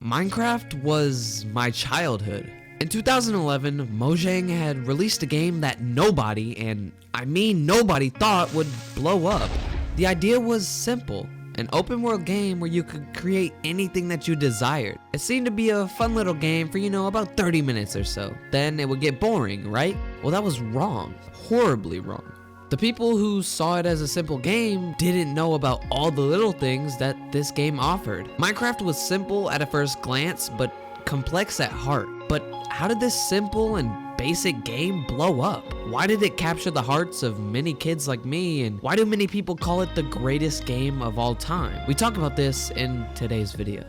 Minecraft was my childhood. In 2011, Mojang had released a game that nobody, and I mean nobody, thought would blow up. The idea was simple, an open world game where you could create anything that you desired. It seemed to be a fun little game for, about 30 minutes or so. Then it would get boring, right? Well, that was wrong, horribly wrong. The people who saw it as a simple game didn't know about all the little things that this game offered. Minecraft was simple at a first glance, but complex at heart. But how did this simple and basic game blow up? Why did it capture the hearts of many kids like me, and why do many people call it the greatest game of all time? We talk about this in today's video.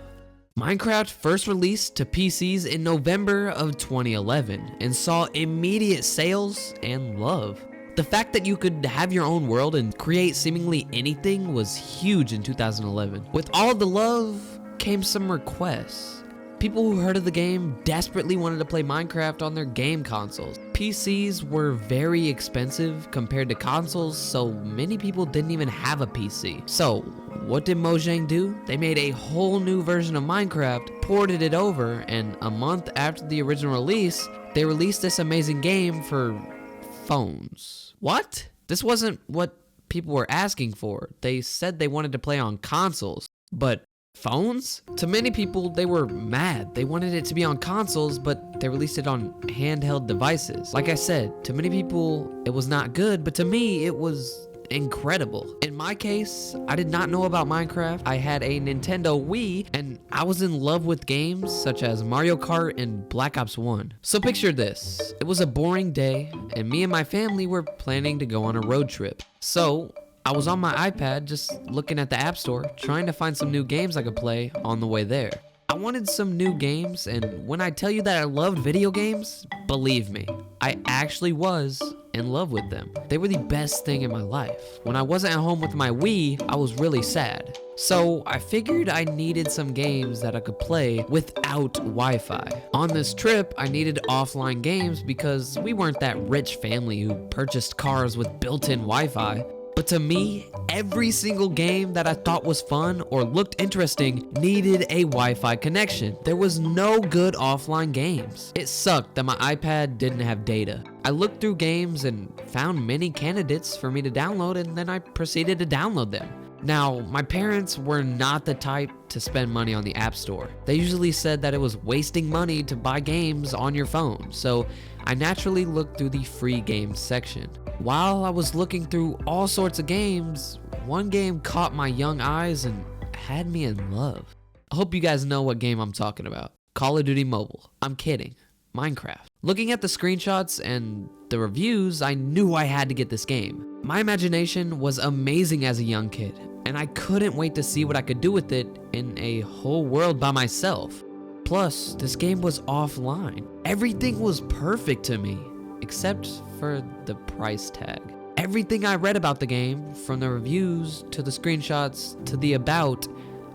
Minecraft first released to PCs in November of 2011 and saw immediate sales and love. The fact that you could have your own world and create seemingly anything was huge in 2011. With all the love came some requests. People who heard of the game desperately wanted to play Minecraft on their game consoles. PCs were very expensive compared to consoles, so many people didn't even have a PC. So what did Mojang do? They made a whole new version of Minecraft, ported it over, and a month after the original release, they released this amazing game for phones. What? This wasn't what people were asking for. They said they wanted to play on consoles, but phones? To many people, they were mad. They wanted it to be on consoles, but they released it on handheld devices. Like I said, to many people, it was not good, but to me, it was incredible. In my case, I did not know about Minecraft. I had a Nintendo Wii, and I was in love with games such as Mario Kart and Black Ops 1. So picture this. It was a boring day, and me and my family were planning to go on a road trip. So I was on my iPad just looking at the App Store, trying to find some new games I could play on the way there. I wanted some new games, and when I tell you that I loved video games, believe me, I actually was in love with them. They were the best thing in my life. When I wasn't at home with my Wii, I was really sad. So I figured I needed some games that I could play without Wi-Fi. On this trip, I needed offline games because we weren't that rich family who purchased cars with built-in Wi-Fi. But to me, every single game that I thought was fun or looked interesting needed a Wi-Fi connection. There was no good offline games. It sucked that my iPad didn't have data. I looked through games and found many candidates for me to download, and then I proceeded to download them. Now, my parents were not the type to spend money on the App Store. They usually said that it was wasting money to buy games on your phone, so I naturally looked through the free games section. While I was looking through all sorts of games, one game caught my young eyes and had me in love. I hope you guys know what game I'm talking about. Call of Duty Mobile. I'm kidding. Minecraft. Looking at the screenshots and the reviews, I knew I had to get this game. My imagination was amazing as a young kid, and I couldn't wait to see what I could do with it in a whole world by myself. Plus, this game was offline. Everything was perfect to me, except for the price tag. Everything I read about the game, from the reviews to the screenshots to the about,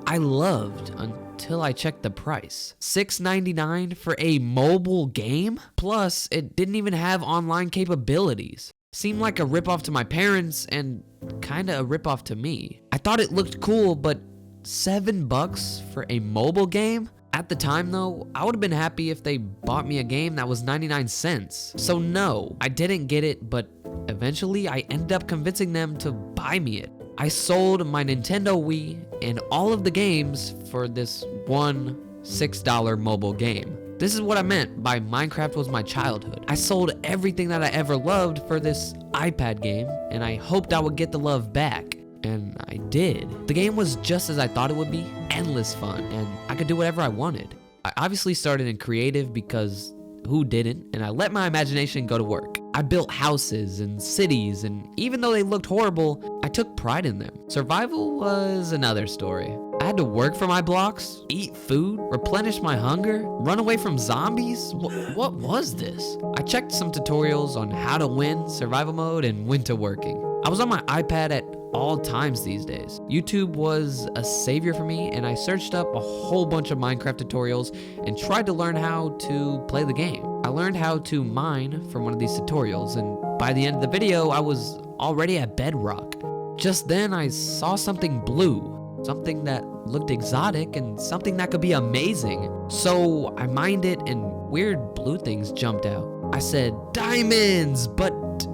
I loved until I checked the price. $6.99 for a mobile game? Plus, it didn't even have online capabilities. Seemed like a ripoff to my parents and kinda a ripoff to me. I thought it looked cool, but $7 for a mobile game? At the time though, I would have been happy if they bought me a game that was 99 cents. So no, I didn't get it, but eventually I ended up convincing them to buy me it. I sold my Nintendo Wii and all of the games for this one $6 mobile game. This is what I meant by Minecraft was my childhood. I sold everything that I ever loved for this iPad game, and I hoped I would get the love back. And I did. The game was just as I thought it would be, endless fun, and I could do whatever I wanted. I obviously started in creative because who didn't? And I let my imagination go to work. I built houses and cities, and even though they looked horrible, I took pride in them. Survival was another story. I had to work for my blocks, eat food, replenish my hunger, run away from zombies. What was this? I checked some tutorials on how to win survival mode and went to working. I was on my iPad at all times these days. YouTube was a savior for me, and I searched up a whole bunch of Minecraft tutorials and tried to learn how to play the game. I learned how to mine from one of these tutorials, and by the end of the video, I was already at bedrock. Just then, I saw something blue. something that looked exotic and something that could be amazing. So I mined it and weird blue things jumped out. I said diamonds, but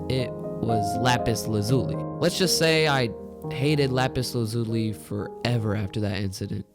it was lapis lazuli. Let's just say I hated lapis lazuli forever after that incident.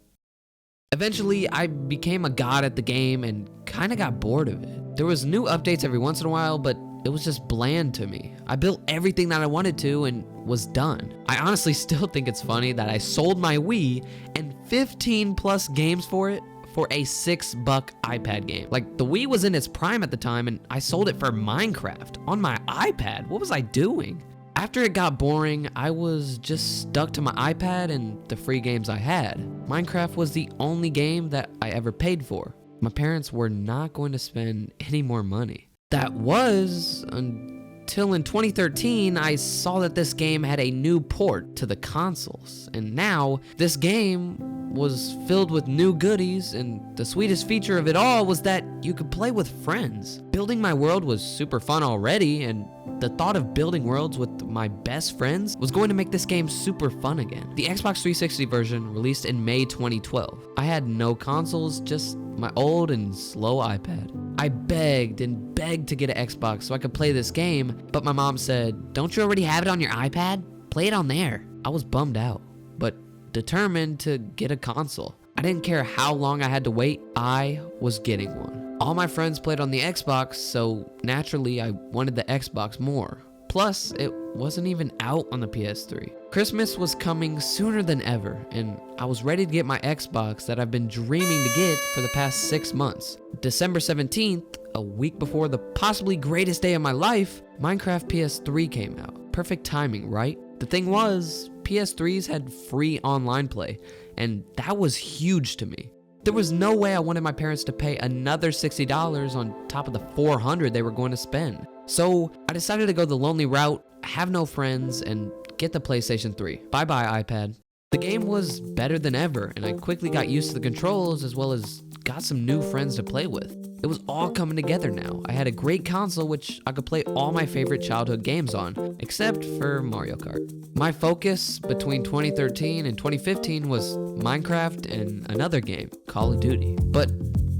Eventually, I became a god at the game and kind of got bored of it. There was new updates every once in a while, but it was just bland to me. I built everything that I wanted to and was done. I honestly still think it's funny that I sold my Wii and 15 plus games for it for a $6 iPad game. Like, the Wii was in its prime at the time and I sold it for Minecraft on my iPad. What was I doing? After it got boring, I was just stuck to my iPad and the free games I had. Minecraft was the only game that I ever paid for. My parents were not going to spend any more money. That was until in 2013, I saw that this game had a new port to the consoles. And now, this game was filled with new goodies, and the sweetest feature of it all was that you could play with friends. Building my world was super fun already, and the thought of building worlds with my best friends was going to make this game super fun again. The Xbox 360 version released in May 2012. I had no consoles, just my old and slow iPad. I begged and begged to get an Xbox so I could play this game, but my mom said, "Don't you already have it on your iPad? Play it on there." I was bummed out, but determined to get a console. I didn't care how long I had to wait, I was getting one. All my friends played on the Xbox, so naturally I wanted the Xbox more. Plus, it wasn't even out on the PS3. Christmas was coming sooner than ever, and I was ready to get my Xbox that I've been dreaming to get for the past 6 months. December 17th, a week before the possibly greatest day of my life, Minecraft PS3 came out. Perfect timing, right? The thing was, PS3s had free online play, and that was huge to me. There was no way I wanted my parents to pay another $60 on top of the $400 they were going to spend. So I decided to go the lonely route, have no friends, and get the PlayStation 3. Bye-bye iPad. The game was better than ever, and I quickly got used to the controls as well as got some new friends to play with. It was all coming together now. I had a great console which I could play all my favorite childhood games on, except for Mario Kart. My focus between 2013 and 2015 was Minecraft and another game, Call of Duty. But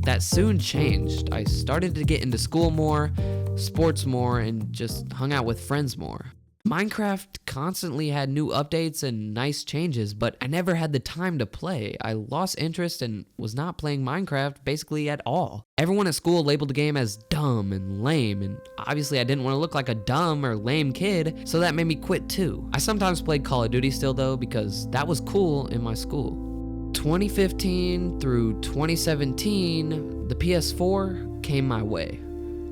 that soon changed. I started to get into school more, sports more, and just hung out with friends more. Minecraft constantly had new updates and nice changes, but I never had the time to play. I lost interest and was not playing Minecraft basically at all. Everyone at school labeled the game as dumb and lame, and obviously I didn't want to look like a dumb or lame kid, so that made me quit too. I sometimes played Call of Duty still though, because that was cool in my school. 2015 through 2017, the PS4 came my way.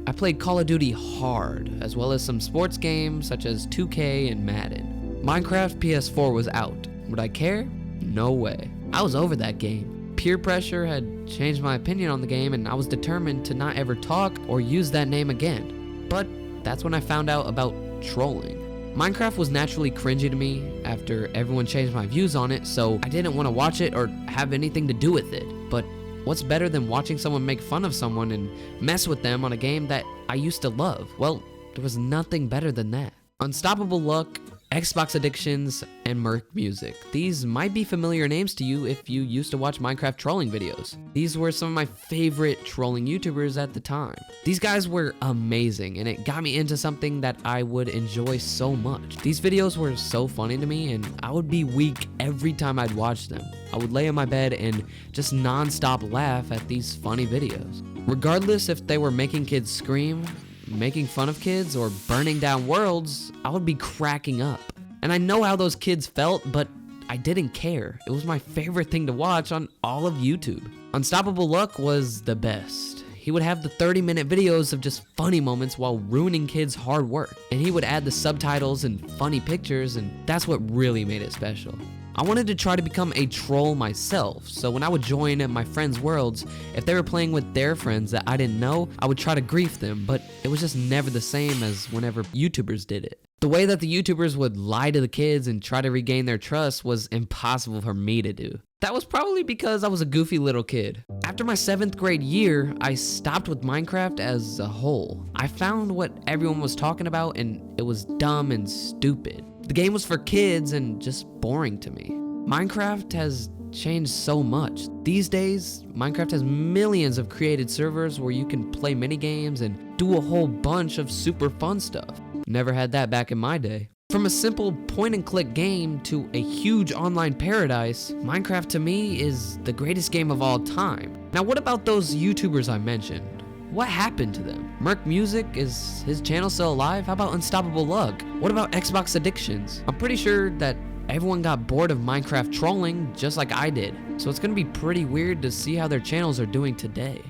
I played Call of Duty hard, as well as some sports games such as 2K and Madden. Minecraft PS4 was out. Would I care? No way. I was over that game. Peer pressure had changed my opinion on the game, and I was determined to not ever talk or use that name again. But that's when I found out about trolling. Minecraft was naturally cringy to me after everyone changed my views on it, so I didn't want to watch it or have anything to do with it. But what's better than watching someone make fun of someone and mess with them on a game that I used to love? Well, there was nothing better than that. Unstoppable Luck, Xbox Addictions, and Merc Music. These might be familiar names to you if you used to watch Minecraft trolling videos. These were some of my favorite trolling YouTubers at the time. These guys were amazing, and it got me into something that I would enjoy so much. These videos were so funny to me, and I would be weak every time I'd watch them. I would lay in my bed and just non-stop laugh at these funny videos. Regardless if they were making kids scream, making fun of kids, or burning down worlds, I would be cracking up. And I know how those kids felt, but I didn't care. It was my favorite thing to watch on all of YouTube. Unstoppable Luck was the best. He would have the 30-minute videos of just funny moments while ruining kids' hard work. And he would add the subtitles and funny pictures, and that's what really made it special. I wanted to try to become a troll myself, so when I would join my friends' worlds, if they were playing with their friends that I didn't know, I would try to grief them, but it was just never the same as whenever YouTubers did it. The way that the YouTubers would lie to the kids and try to regain their trust was impossible for me to do. That was probably because I was a goofy little kid. After my 7th grade year, I stopped with Minecraft as a whole. I found what everyone was talking about, and it was dumb and stupid. The game was for kids and just boring to me. Minecraft has changed so much. These days, Minecraft has millions of created servers where you can play minigames and do a whole bunch of super fun stuff. Never had that back in my day. From a simple point-and-click game to a huge online paradise, Minecraft to me is the greatest game of all time. Now, what about those YouTubers I mentioned? What happened to them? Merc Music, is his channel still alive? How about Unstoppable Luck? What about Xbox Addictions? I'm pretty sure that everyone got bored of Minecraft trolling just like I did, so it's gonna be pretty weird to see how their channels are doing today.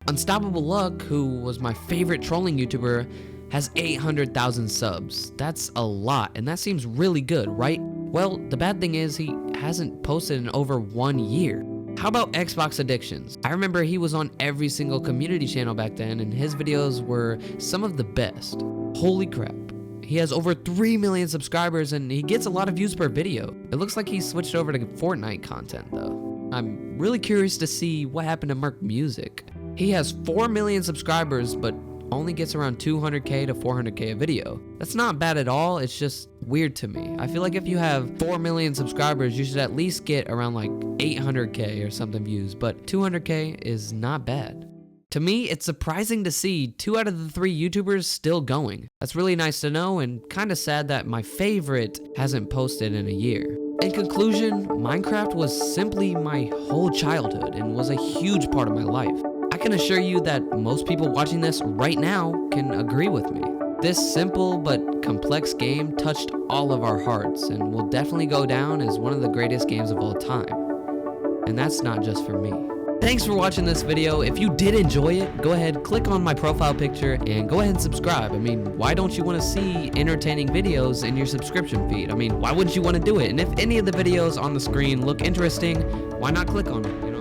Unstoppable Luck, who was my favorite trolling YouTuber, has 800,000 subs. That's a lot, and that seems really good, right? Well, the bad thing is he hasn't posted in over 1 year. How about Xbox Addictions? I remember he was on every single community channel back then, and his videos were some of the best. Holy crap. He has over 3 million subscribers, and he gets a lot of views per video. It looks like he switched over to Fortnite content, though. I'm really curious to see what happened to Merc Music. He has 4 million subscribers, but only gets around 200k to 400k a video. That's not bad at all, it's just weird to me. I feel like if you have 4 million subscribers, you should at least get around like 800k or something views, but 200k is not bad. To me, it's surprising to see 2 out of the 3 YouTubers still going. That's really nice to know, and kinda sad that my favorite hasn't posted in a year. In conclusion, Minecraft was simply my whole childhood and was a huge part of my life. I can assure you that most people watching this right now can agree with me. This simple but complex game touched all of our hearts and will definitely go down as one of the greatest games of all time. And that's not just for me. Thanks for watching this video. If you did enjoy it, go ahead, click on my profile picture and go ahead and subscribe. I mean, why don't you want to see entertaining videos in your subscription feed? I mean, why wouldn't you want to do it? And if any of the videos on the screen look interesting, why not click on it?